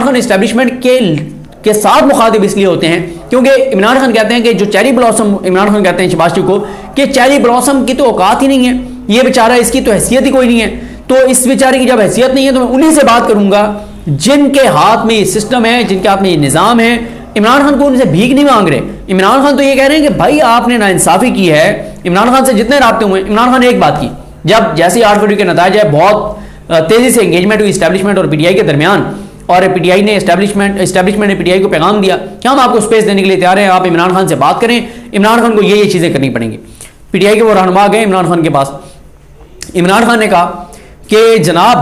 Imran Khan establishment کے ساتھ مخاطب اس لیے ہوتے ہیں کیونکہ عمران خان کہتے ہیں کہ جو چیری بلاسم، عمران خان کہتے ہیں شہباز شریف کو کہ چیری بلاسم کی تو اوقات ہی نہیں ہے، یہ بیچارہ اس کی تو حیثیت ہی کوئی نہیں ہے، تو اس بیچارے کی جب حیثیت نہیں ہے تو میں انہی سے بات کروں گا جن کے ہاتھ میں یہ سسٹم ہے، جن کے ہاتھ میں یہ نظام ہے۔ عمران خان کو ان سے بھیک نہیں مانگ رہے، عمران خان تو یہ کہہ رہے ہیں کہ بھائی آپ نے ناانصافی کی ہے۔ عمران خان سے جتنے رابطے ہوئے، عمران خان نے ایک بات کی، جب جیسے 8 فروری کے نتائج ہے بہت تیزی سے انگیجمنٹ ہوئی اسٹیبلشمنٹ اور پی ٹی آئی کے درمیان، اور پی ٹی آئی نے اسٹیبلشمنٹ نے پی ٹی آئی کو پیغام دیا کہ ہم آپ کو اسپیس دینے کے لیے تیار ہیں، آپ عمران خان سے بات کریں، عمران خان کو یہ چیزیں کرنی پڑیں گی۔ پی ٹی آئی کے وہ رہنما گئے عمران خان کے پاس، عمران خان نے کہا کہ جناب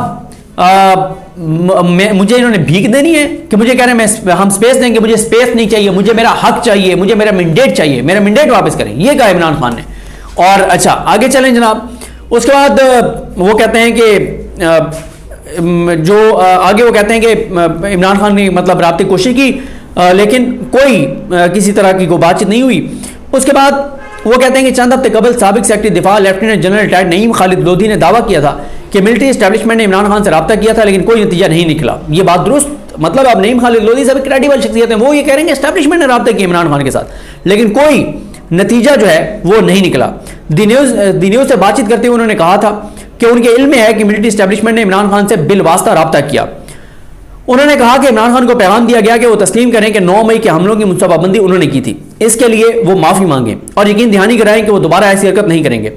مجھے انہوں نے بھیک دینی ہے کہ مجھے کہہ رہے ہیں ہم اسپیس دیں گے، مجھے اسپیس نہیں چاہیے، مجھے میرا حق چاہیے، مجھے میرا مینڈیٹ چاہیے، میرا مینڈیٹ واپس کریں، یہ کہا عمران خان نے۔ اور اچھا آگے چلیں جناب، اس کے بعد وہ کہتے ہیں کہ جو آگے وہ کہتے ہیں کہ عمران خان نے مطلب رابطے کی کوشش کی لیکن کوئی کسی طرح کی کوئی بات چیت نہیں ہوئی۔ اس کے بعد وہ کہتے ہیں کہ چند ہفتے قبل سابق سیکرٹری دفاع لیفٹیننٹ جنرل ریٹائرڈ نعیم خالد لودھی نے دعویٰ کیا تھا کہ ملٹری اسٹیبلشمنٹ نے عمران خان سے رابطہ کیا تھا لیکن کوئی نتیجہ نہیں نکلا۔ یہ بات درست، مطلب اب نعیم خالد لودھی صاحب کریڈیبل شخصیت ہیں، وہ یہ کہہ رہے ہیں کہ اسٹیبلشمنٹ نے رابطہ کیا عمران خان کے ساتھ لیکن کوئی نتیجہ جو ہے وہ نہیں نکلا۔ دی نیوز سے بات چیت کرتے ہوئے انہوں نے کہا تھا کہ ان کے علم میں ہے کہ ملٹری اسٹیبلشمنٹ نے عمران خان سے بالواسطہ رابطہ کیا۔ انہوں نے کہا کہ عمران خان کو پیغام دیا گیا کہ وہ تسلیم کریں کہ 9 مئی کے حملوں کی منصوبہ بندی انہوں نے کی تھی، اس کے لیے وہ معافی مانگیں اور یقین دہانی کرائیں کہ وہ دوبارہ ایسی حرکت نہیں کریں گے۔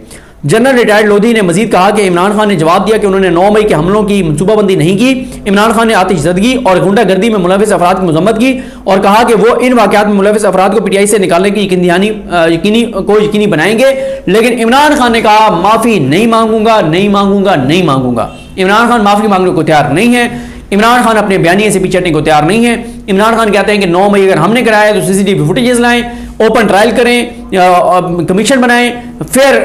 جنرل ریٹائرڈ لودھی نے مزید کہا کہ عمران خان نے جواب دیا کہ انہوں نے 9 مئی کے حملوں کی منصوبہ بندی نہیں کی۔ عمران خان نے آتش زدگی اور غنڈہ گردی میں ملوث افراد کی مذمت کی اور کہا کہ وہ ان واقعات میں ملوث افراد کو پی ٹی آئی سے نکالنے کی یقینی بنائیں گے، لیکن عمران خان نے کہا معافی نہیں مانگوں گا، نہیں مانگوں گا، نہیں مانگوں گا۔ عمران خان معافی مانگنے کو تیار نہیں ہے، عمران خان اپنے بیانیے سے پیچھے ہٹنے کو تیار نہیں ہے۔ عمران خان کہتے ہیں کہ 9 مئی اگر ہم نے کرایا تو سی سی ٹی وی فوٹیجز لائیں، اوپن ٹرائل کریں، کمیشن بنائیں، پھر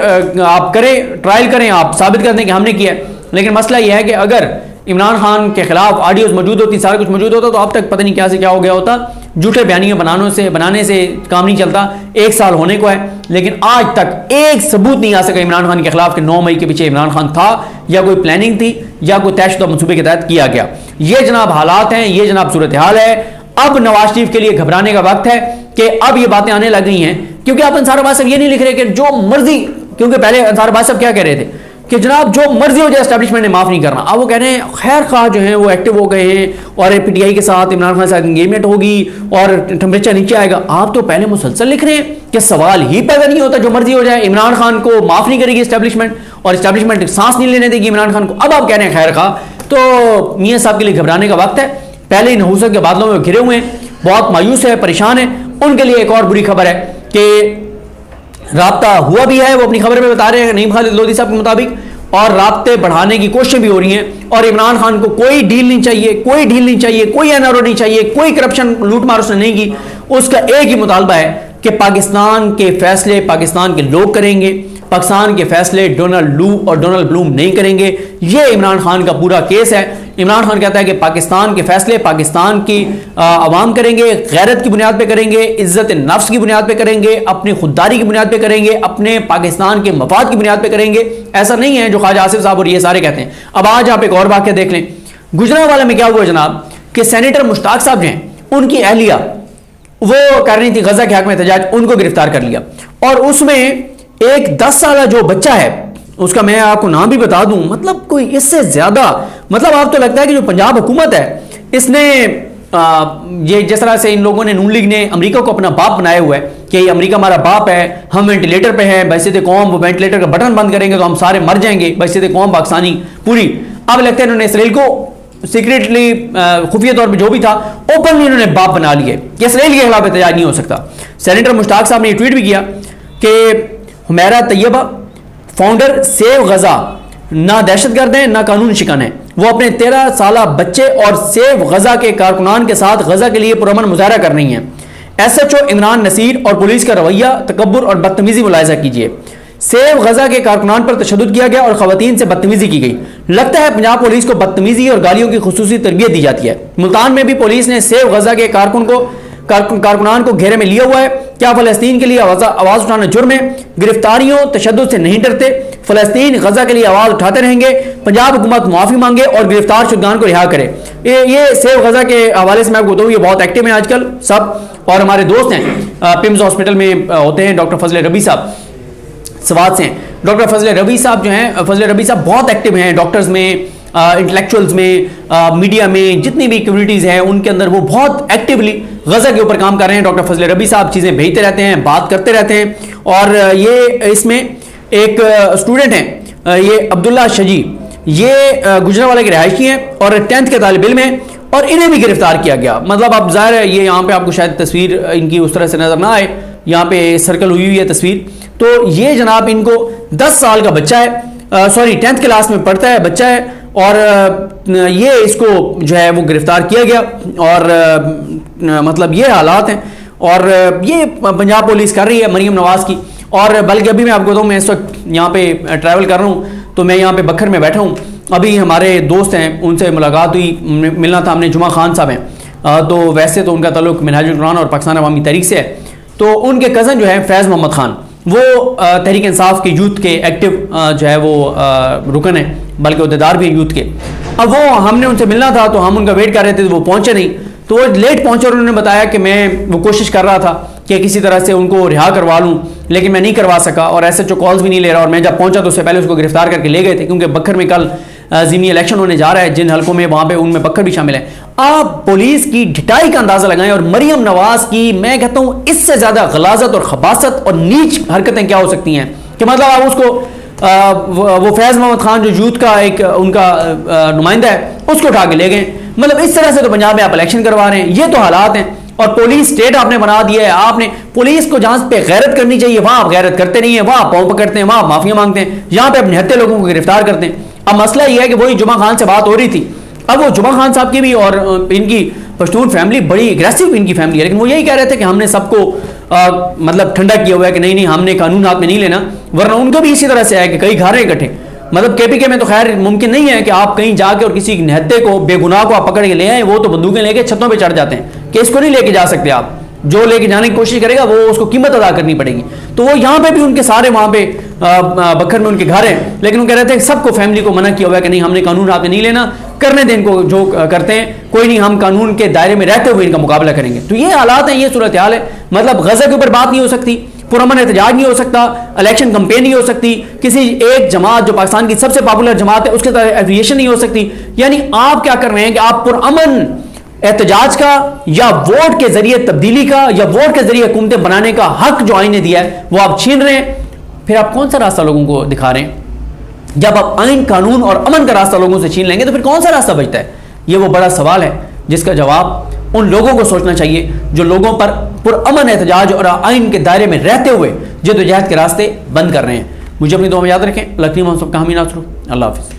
آپ کریں ٹرائل کریں، آپ ثابت کر دیں کہ ہم نے کیا ہے۔ لیکن مسئلہ یہ ہے کہ اگر عمران خان کے خلاف آڈیوز موجود ہوتی، سارا کچھ موجود ہوتا تو اب تک پتہ نہیں کیا سے کیا ہو گیا ہوتا۔ جھوٹے بیانیے بنانے سے کام نہیں چلتا، 1 سال ہونے کو ہے لیکن آج تک ایک ثبوت نہیں آ سکا عمران خان کے خلاف کہ 9 مئی کے پیچھے عمران خان تھا یا کوئی پلاننگ تھی یا کوئی طے شدہ منصوبے کے تحت کیا گیا۔ یہ جناب حالات ہیں، یہ جناب صورتحال ہے۔ اب نواز شریف کے لیے گھبرانے کا وقت ہے کہ اب یہ باتیں آنے لگ گئی ہیں کیونکہ اب انصار عباس صاحب یہ نہیں لکھ رہے کہ جو مرضی، کیونکہ پہلے انصار عباس صاحب کیا کہہ رہے تھے کہ جناب جو مرضی ہو جائے اسٹیبلشمنٹ نے معاف نہیں کرنا۔ اب وہ کہہ رہے ہیں خیر خواہ جو ہیں وہ ایکٹیو ہو گئے ہیں اور پی ٹی آئی کے ساتھ عمران خان کے ساتھ انگیجمنٹ ہوگی اور ٹمپریچر نیچے آئے گا۔ آپ تو پہلے مسلسل لکھ رہے ہیں کہ سوال ہی پیدا نہیں ہوتا، جو مرضی ہو جائے عمران خان کو معاف نہیں کرے گی اسٹیبلشمنٹ اور اسٹیبلشمنٹ سانس نہیں لینے دے گی عمران خان کو۔ اب آپ کہہ رہے ہیں خیر خواہ، تو میاں صاحب کے لیے گھبرانے کا وقت ہے۔ پہلے ہی نحوست کے بادلوں میں گھرے ہوئے ہیں، بہت مایوس ہے، پریشان ہے۔ ان کے لیے ایک اور بری خبر ہے کہ رابطہ ہوا بھی ہے، وہ اپنی خبر میں بتا رہے ہیں نعیم خالد لودھی صاحب کے مطابق، اور رابطے بڑھانے کی کوششیں بھی ہو رہی ہیں اور عمران خان کو کوئی ڈیل نہیں چاہیے، کوئی ڈیل نہیں چاہیے، کوئی این آر او نہیں چاہیے، کوئی کرپشن لوٹ مار اس نے نہیں کی۔ اس کا ایک ہی مطالبہ ہے کہ پاکستان کے فیصلے پاکستان کے لوگ کریں گے، پاکستان کے فیصلے ڈونلڈ لو اور ڈونلڈ بلوم نہیں کریں گے۔ یہ عمران خان کا پورا کیس ہے۔ عمران خان کہتا ہے کہ پاکستان کے فیصلے پاکستان کی عوام کریں گے، غیرت کی بنیاد پہ کریں گے، عزت نفس کی بنیاد پہ کریں گے، اپنی خودداری کی بنیاد پہ کریں گے، اپنے پاکستان کے مفاد کی بنیاد پہ کریں گے۔ ایسا نہیں ہے جو خواجہ آصف صاحب اور یہ سارے کہتے ہیں۔ اب آج آپ ایک اور واقعہ دیکھ لیں، گجرانوالہ میں کیا ہوا جناب کہ سینیٹر مشتاق صاحب جو ہیں ان کی اہلیہ وہ کر رہی تھی غزہ کے حق میں احتجاج، ان کو گرفتار کر لیا اور اس میں ایک 10 سالہ جو بچہ ہے اس کا میں آپ کو نام بھی بتا دوں، مطلب کوئی اس سے زیادہ، مطلب آپ تو لگتا ہے کہ جو پنجاب حکومت ہے اس نے یہ جس طرح سے ان لوگوں نے نون لیگ نے امریکہ کو اپنا باپ بنایا ہوا ہے کہ یہ امریکہ ہمارا باپ ہے، ہم وینٹیلیٹر پہ ہیں، بحیثیت قوم وہ وینٹیلیٹر کا بٹن بند کریں گے تو ہم سارے مر جائیں گے، بحیثیت قوم پاکستانی پوری۔ اب لگتا ہے انہوں نے اسرائیل کو سیکریٹلی خفیہ طور پہ جو بھی تھا اوپنلی انہوں نے باپ بنا لیے کہ اسرائیل کے خلاف احتجاج نہیں ہو سکتا۔ سینیٹر مشتاق صاحب نے یہ ٹویٹ بھی کیا کہ حمیرہ طیبہ فاؤنڈر سیو غزہ نہ دہشت گرد ہیں نہ قانون شکن ہیں، وہ اپنے 13 سالہ بچے اور سیو غزہ کے کارکنان کے ساتھ غزہ کے لیے پرامن مظاہرہ کر رہی ہیں۔ ایس ایچ او عمران نصیر اور پولیس کا رویہ تکبر اور بدتمیزی ملاحظہ کیجیے۔ سیو غزہ کے کارکنان پر تشدد کیا گیا اور خواتین سے بدتمیزی کی گئی۔ لگتا ہے پنجاب پولیس کو بدتمیزی اور گالیوں کی خصوصی تربیت دی جاتی ہے۔ ملتان میں بھی پولیس نے سیو غزہ کے کارکنان کو گھیرے میں لیا ہوا ہے کیا فلسطین کے لیے آواز اٹھانا جرم ہے؟ گرفتاریوں تشدد سے نہیں ڈرتے، فلسطین غزہ کے لیے آواز اٹھاتے رہیں گے، پنجاب حکومت معافی مانگے اور گرفتار شدگان کو رہا کرے۔ یہ سیو غزہ کے حوالے سے میں آپ کو بتاؤں، یہ بہت ایکٹیو ہیں آج کل سب، اور ہمارے دوست ہیں پمز ہاسپٹل میں ہوتے ہیں، ڈاکٹر فضل ربی صاحب سوات سے ہیں۔ ڈاکٹر فضل ربی صاحب جو ہیں، فضل ربی صاحب بہت ایکٹیو ہیں ڈاکٹرز میں، انٹلیکچوئلز میں، میڈیا میں، جتنی بھی کمیونٹیز ہیں ان کے اندر وہ بہت ایکٹیولی غزہ کے اوپر کام کر رہے ہیں۔ ڈاکٹر فضل ربی صاحب چیزیں بھیجتے رہتے ہیں، بات کرتے رہتے ہیں، اور یہ اس میں ایک اسٹوڈنٹ ہیں، یہ عبداللہ شجی، یہ گجرانوالہ کے رہائشی ہیں اور 10th کے طالب علم ہیں، اور انہیں بھی گرفتار کیا گیا۔ مطلب اب ظاہر ہے یہ یہاں پہ آپ کو شاید تصویر ان کی اس طرح سے نظر نہ آئے، یہاں پہ سرکل ہوئی ہے تصویر، تو یہ جناب ان کو 10 سال کا بچہ ہے، سوری 10th کلاس میں پڑھتا ہے بچہ ہے، اور یہ اس کو جو ہے وہ گرفتار کیا گیا، اور مطلب یہ حالات ہیں، اور یہ پنجاب پولیس کر رہی ہے مریم نواز کی۔ اور بلکہ ابھی میں آپ کو بتاؤں، میں اس وقت یہاں پہ ٹریول کر رہا ہوں، تو میں یہاں پہ بکھر میں بیٹھا ہوں، ابھی ہمارے دوست ہیں ان سے ملاقات ہوئی، ملنا تھا ہم نے، جمعہ خان صاحب ہیں، تو ویسے تو ان کا تعلق منہاج القرآن اور پاکستان عوامی تحریک سے ہے، تو ان کے کزن جو ہے فیض محمد خان، وہ تحریک انصاف کے یوتھ کے ایکٹیو جو ہے وہ رکن ہیں، بلکہ عہدیدار بھی ہیں یوتھ کے۔ اب وہ ہم نے ان سے ملنا تھا تو ہم ان کا ویٹ کر رہے تھے، تو وہ پہنچے نہیں، تو وہ لیٹ پہنچے، اور انہوں نے بتایا کہ میں وہ کوشش کر رہا تھا کہ کسی طرح سے ان کو رہا کروا لوں، لیکن میں نہیں کروا سکا، اور ایسے جو کالز بھی نہیں لے رہا، اور میں جب پہنچا تو اس سے پہلے اس کو گرفتار کر کے لے گئے تھے، کیونکہ بکھر میں کل ضمنی الیکشن ہونے جا رہا ہے، جن حلقوں میں وہاں پہ ان میں بکھر بھی شامل ہے۔ آپ پولیس کی ڈھٹائی کا اندازہ لگائیں، اور مریم نواز کی میں کہتا ہوں اس سے زیادہ غلاظت اور خباثت اور نیچ حرکتیں کیا ہو سکتی ہیں، کہ مطلب آپ اس کو وہ فیض محمد خان جو یوتھ کا ایک ان کا نمائندہ ہے، اس کو اٹھا کے لے گئے۔ مطلب اس طرح سے تو پنجاب میں آپ الیکشن کروا رہے ہیں، یہ تو حالات ہیں، اور پولیس اسٹیٹ آپ نے بنا دیا ہے۔ آپ نے پولیس کو جہاں پہ غیرت کرنی چاہیے وہاں آپ غیرت کرتے نہیں ہیں، وہاں آپ پاؤں پکڑتے ہیں، وہاں آپ معافیاں مانگتے ہیں، یہاں پہ اپنے ہتے لوگوں کو گرفتار کرتے ہیں۔ اب مسئلہ یہ ہے کہ وہی جمعہ خان سے بات ہو رہی تھی، اب وہ جمعہ خان صاحب کی بھی اور ان کی پشتون فیملی بڑی اگریسو ان کی فیملی ہے، لیکن وہ یہی کہہ رہے تھے کہ ہم نے سب کو مطلب ٹھنڈا کیا ہوا ہے کہ نہیں نہیں ہم نے قانون ہاتھ میں نہیں لینا، ورنہ ان کو بھی اسی طرح سے ہے کہ کئی گھر اکٹھے، مطلب کے پی کے میں تو خیر ممکن نہیں ہے کہ آپ کہیں جا کے اور کسی نہتے کو بے گناہ کو آپ پکڑ کے لے آئیں، وہ تو بندوقیں لے کے چھتوں پہ چڑھ جاتے ہیں کہ اس کو نہیں لے کے جا سکتے آپ، جو لے کے جانے کی کوشش کرے گا وہ اس کو قیمت ادا کرنی پڑے گی۔ تو وہ یہاں پہ بھی ان کے سارے وہاں پہ بکھر میں ان کے گھر ہیں، لیکن وہ کہہ رہے تھے سب کو فیملی کو منع کیا ہوا ہے کہ نہیں ہم نے قانون ہاتھ میں نہیں لینا، کرنے دیں ان کو جو کرتے ہیں، کوئی نہیں ہم قانون کے دائرے میں رہتے ہوئے ان کا مقابلہ کریں گے۔ تو یہ حالات ہیں، یہ صورتحال ہے۔ مطلب غزہ کے اوپر بات نہیں ہو سکتی، پرامن احتجاج نہیں ہو سکتا، الیکشن کمپین نہیں ہو سکتی، کسی ایک جماعت جو پاکستان کی سب سے پاپولر جماعت ہے اس کے ساتھ ایفیلیشن نہیں ہو سکتی۔ یعنی آپ کیا کر رہے ہیں کہ آپ پرامن احتجاج کا یا ووٹ کے ذریعے تبدیلی کا یا ووٹ کے ذریعے حکومتیں بنانے کا حق جو آئین نے دیا ہے وہ آپ چھین رہے ہیں۔ پھر آپ کون سا راستہ لوگوں کو دکھا رہے ہیں؟ جب آپ آئین قانون اور امن کا راستہ لوگوں سے چھین لیں گے تو پھر کون سا راستہ بچتا ہے؟ یہ وہ بڑا سوال ہے جس کا جواب ان لوگوں کو سوچنا چاہیے جو لوگوں پر پرامن احتجاج اور آئین کے دائرے میں رہتے ہوئے جدوجہد کے راستے بند کر رہے ہیں۔ مجھے اپنی دعا میں یاد رکھیں۔ لکھنؤ ہم سب کا حامی ناصر، اللہ حافظ۔